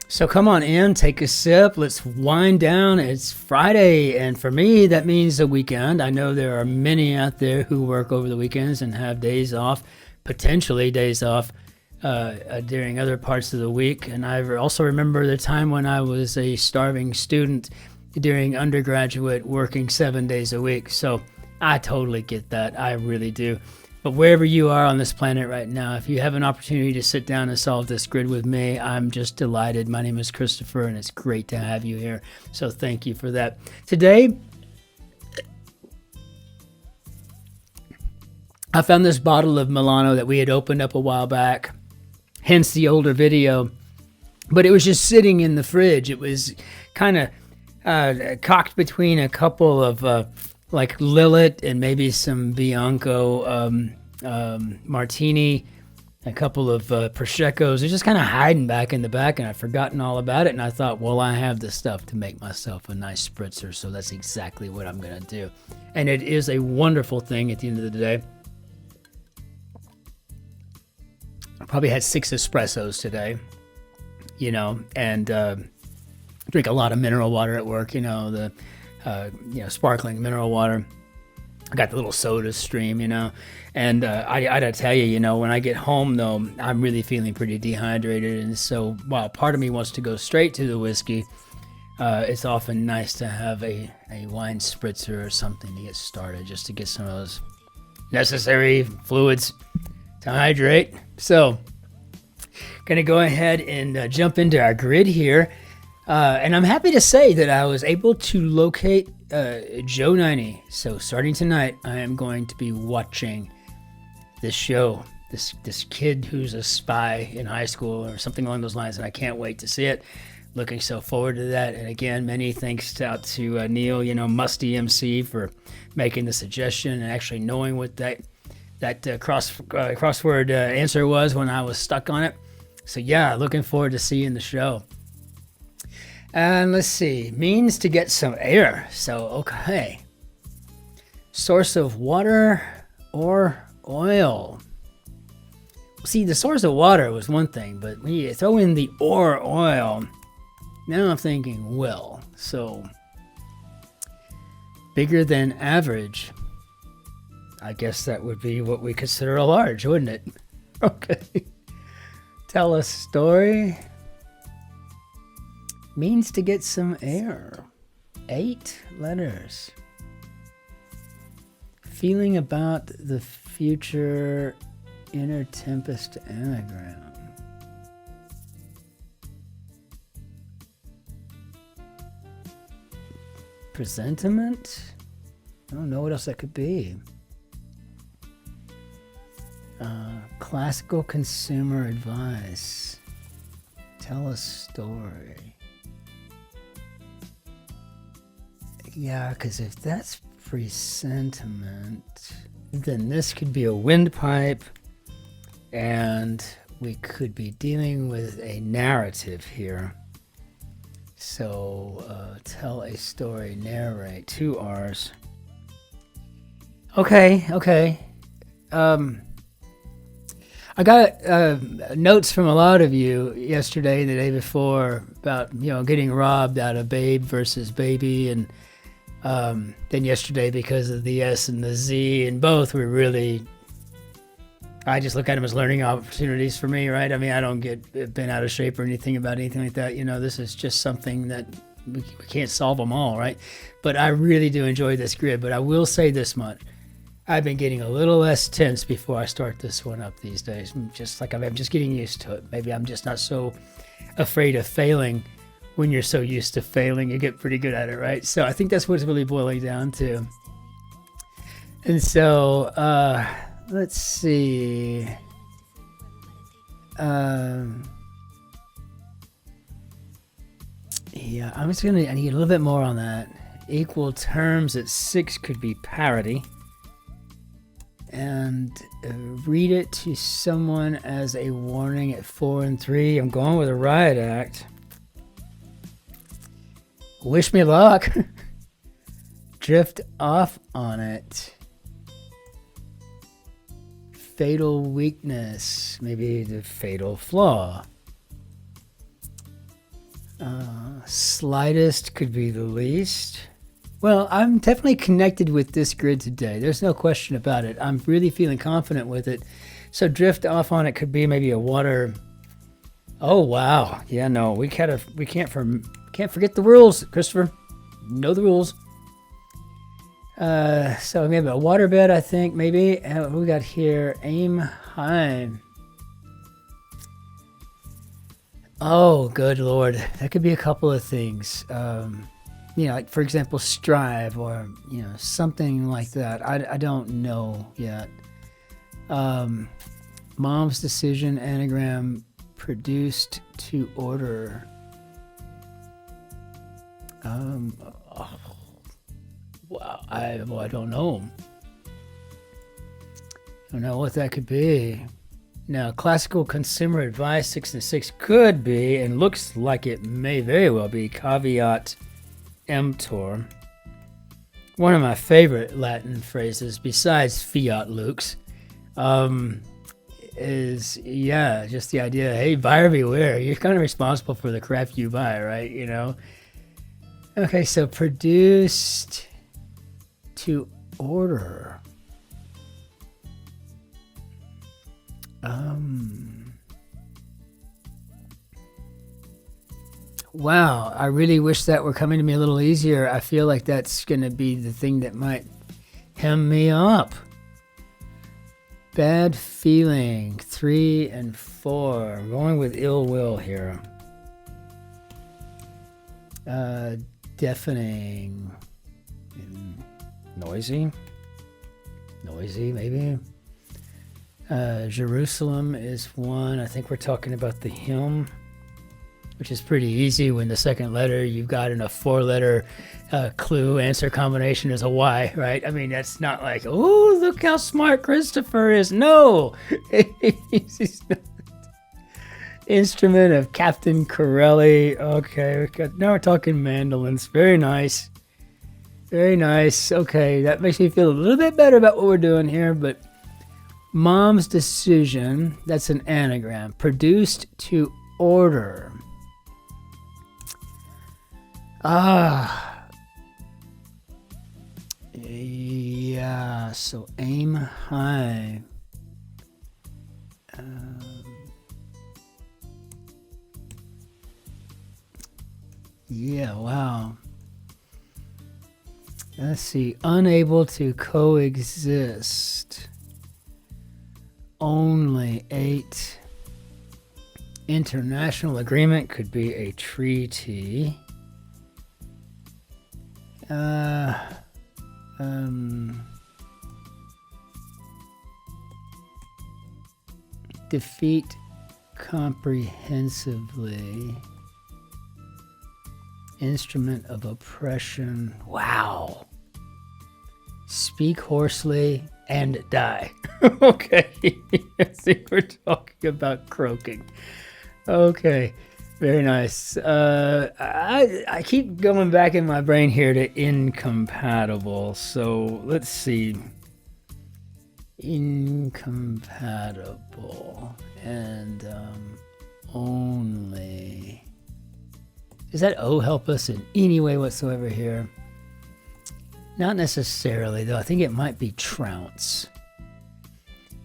So come on in, take a sip, let's wind down. It's Friday, and for me, that means the weekend. I know there are many out there who work over the weekends and have days off, potentially days off during other parts of the week. And I also remember the time when I was a starving student during undergraduate, working 7 days a week. So I totally get that. I really do. But wherever you are on this planet right now, if you have an opportunity to sit down and solve this grid with me, I'm just delighted. My name is Christopher, and it's great to have you here. So thank you for that. Today, I found this bottle of Milano that we had opened up a while back, hence the older video. But it was just sitting in the fridge. It was kind of cocked between a couple of like Lillet and maybe some Bianco Martini, a couple of Prosecco's. They're just kind of hiding back in the back, and I'd forgotten all about it. And I thought, well, I have the stuff to make myself a nice spritzer, so that's exactly what I'm going to do. And it is a wonderful thing at the end of the day. I probably had 6 espressos today, and drink a lot of mineral water at work, the sparkling mineral water. I got the little soda stream, and I gotta tell you, when I get home though, I'm really feeling pretty dehydrated, and so while part of me wants to go straight to the whiskey, it's often nice to have a wine spritzer or something to get started, just to get some of those necessary fluids to hydrate. So gonna go ahead and jump into our grid here. And I'm happy to say that I was able to locate Joe 90. So starting tonight, I am going to be watching this show. This kid who's a spy in high school or something along those lines, and I can't wait to see it. Looking so forward to that. And again, many thanks out to Neil, Musty MC, for making the suggestion and actually knowing what that crossword answer was when I was stuck on it. So yeah, looking forward to seeing the show. And let's see, means to get some air. So, okay. Source of water or oil. See, the source of water was one thing, but when you throw in the or oil, now I'm thinking well. So, bigger than average. I guess that would be what we consider a large, wouldn't it? Okay. Tell a story. Means to get some air. 8 letters. Feeling about the future. Inner tempest anagram. Presentiment? I don't know what else that could be. Classical consumer advice. Tell a story. Yeah, because if that's presentiment, then this could be a windpipe, and we could be dealing with a narrative here. So, tell a story, narrate, 2 R's. Okay. I got notes from a lot of you yesterday and the day before about, getting robbed out of Babe versus Baby, and then yesterday because of the S and the Z, and both were really, I just look at them as learning opportunities for me, right? I mean, I don't get bent out of shape or anything about anything like that. This is just something that we can't solve them all, right? But I really do enjoy this grid. But I will say this much. I've been getting a little less tense before I start this one up these days. I'm just getting used to it. Maybe I'm just not so afraid of failing. When you're so used to failing, you get pretty good at it, right? So I think that's what it's really boiling down to. And so, let's see. Yeah, I need a little bit more on that. Equal terms at 6 could be parity. And read it to someone as a warning at 4 and 3. I'm going with a riot act. Wish me luck. Drift off on it. Fatal weakness. Maybe the fatal flaw. Slightest could be the least. Well, I'm definitely connected with this grid today. There's no question about it. I'm really feeling confident with it. So drift off on it could be maybe a water. Oh wow, yeah, no, we can't forget the rules, Christopher. Know the rules. So maybe a waterbed, I think, maybe. And we got here, aim high. Oh, good Lord. That could be a couple of things. You know, like for example, strive or, you know, something like that. I don't know yet. Mom's decision anagram produced to order. Wow, I don't know. I don't know what that could be. Now, classical consumer advice 6 and 6 could be, and looks like it may very well be, caveat emptor. One of my favorite Latin phrases, besides fiat lux, is, yeah, just the idea, hey, buyer beware. You're kind of responsible for the crap you buy, right? You know? Okay, so produced to order. Wow, I really wish that were coming to me a little easier. I feel like that's going to be the thing that might hem me up. Bad feeling, 3 and 4. I'm going with ill will here. Deafening. Noisy maybe. Jerusalem is 1. I think we're talking about the hymn, which is pretty easy when the second letter you've got in a 4-letter clue answer combination is a Y, right? I mean, that's not like, oh, look how smart Christopher is. No. Instrument of Captain Corelli. Okay, now we're talking mandolins. Very nice. Very nice. Okay, that makes me feel a little bit better about what we're doing here, but mom's decision, that's an anagram. Produced to order. Yeah, so aim high. Yeah, wow. Let's see, unable to coexist. Only 8. International agreement could be a treaty. Defeat comprehensively. Instrument of oppression. Wow. Speak hoarsely and die. Okay. I think we're talking about croaking. Okay. Very nice. I keep going back in my brain here to incompatible. So let's see. Incompatible and only. Does that O help us in any way whatsoever here? Not necessarily, though. I think it might be trounce.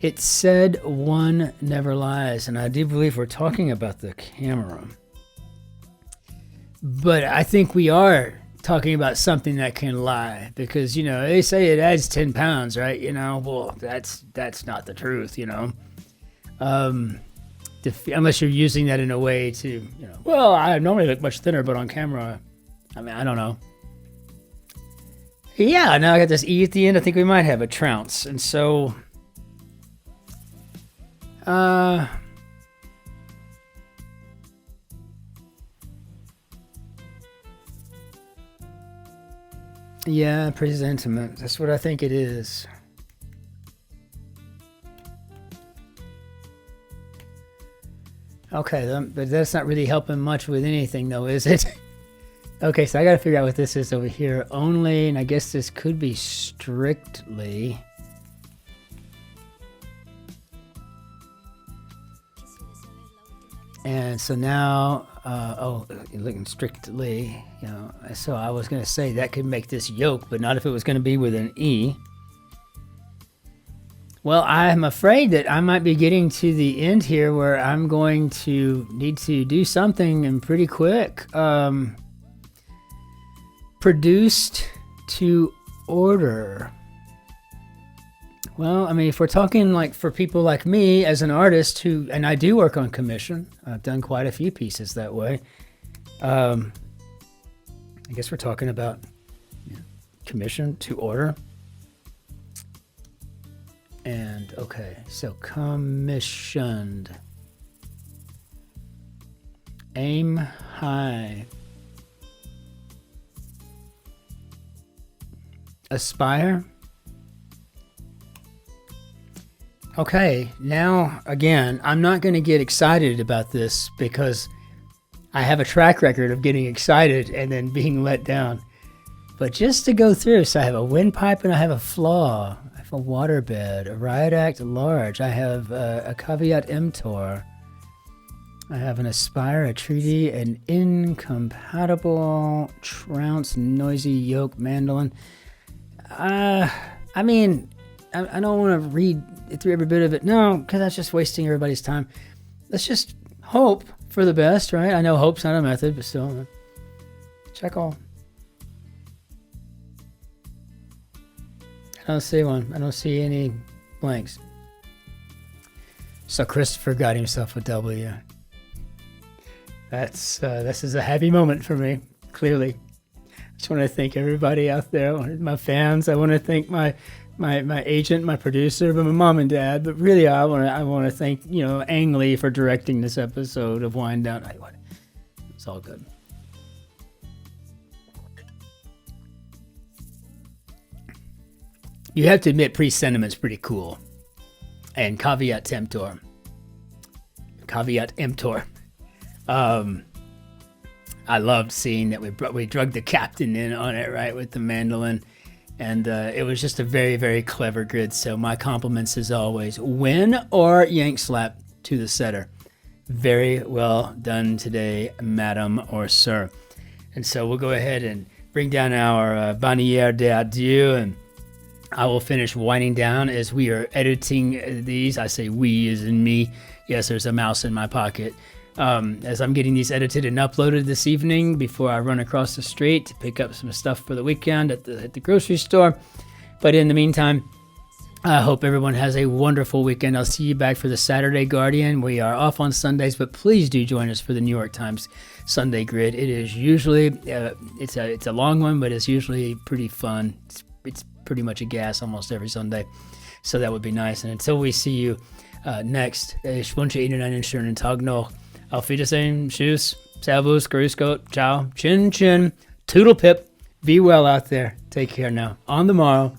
It said one never lies, and I do believe we're talking about the camera. But I think we are talking about something that can lie, because, you know, they say it adds 10 pounds, right? You know, well, that's not the truth, you know. Unless you're using that in a way to, you know, well, I normally look much thinner, but on camera, I mean, I don't know. Yeah, now I got this E at the end. I think we might have a trounce. And so, yeah, presentiment. That's what I think it is. Okay, but that's not really helping much with anything, though, is it? Okay, so I got to figure out what this is over here. Only, and I guess this could be strictly. And so now, looking strictly, so I was going to say that could make this yoke, but not if it was going to be with an E. Well, I'm afraid that I might be getting to the end here where I'm going to need to do something and pretty quick. Produced to order. Well, I mean, if we're talking like for people like me as an artist and I do work on commission, I've done quite a few pieces that way. I guess we're talking about commission to order. And okay, so commissioned. Aim high. Aspire. Okay, now again, I'm not going to get excited about this because I have a track record of getting excited and then being let down. But just to go through, so I have a windpipe and I have a flaw. I have a waterbed, a riot act large. I have a caveat emptor. I have an aspire, a treaty, an incompatible, trounce, noisy yoke, mandolin. I mean, I don't want to read through every bit of it. No, because that's just wasting everybody's time. Let's just hope for the best, right? I know hope's not a method, but still, check all. I don't see one. I don't see any blanks. So Christopher got himself a W. This is a happy moment for me, clearly. I just want to thank everybody out there, my fans. I want to thank my agent, my producer, but my mom and dad. But really, I want to thank Ang Lee for directing this episode of Wind Down. It's all good. You have to admit, pre-sentiment's pretty cool. And caveat emptor. I loved seeing that we drugged the captain in on it, right, with the mandolin. And it was just a very, very clever grid. So my compliments as always. Win or yank slap to the setter. Very well done today, madam or sir. And so we'll go ahead and bring down our bannière d'adieu, and I will finish winding down as we are editing these. I say we as in me. Yes, there's a mouse in my pocket. As I'm getting these edited and uploaded this evening before I run across the street to pick up some stuff for the weekend at the grocery store. But in the meantime, I hope everyone has a wonderful weekend. I'll see you back for the Saturday Guardian. We are off on Sundays, but please do join us for the New York Times Sunday Grid. It is usually, it's a long one, but it's usually pretty fun. It's pretty much a gas almost every Sunday. So that would be nice. And until we see you next, ich wünsche Ihnen einen schönen Tag noch. Auf Wiedersehen, tschüss, servus, grüß Gott, ciao, Cin-Cin, toodle pip. Be well out there. Take care now. On the morrow.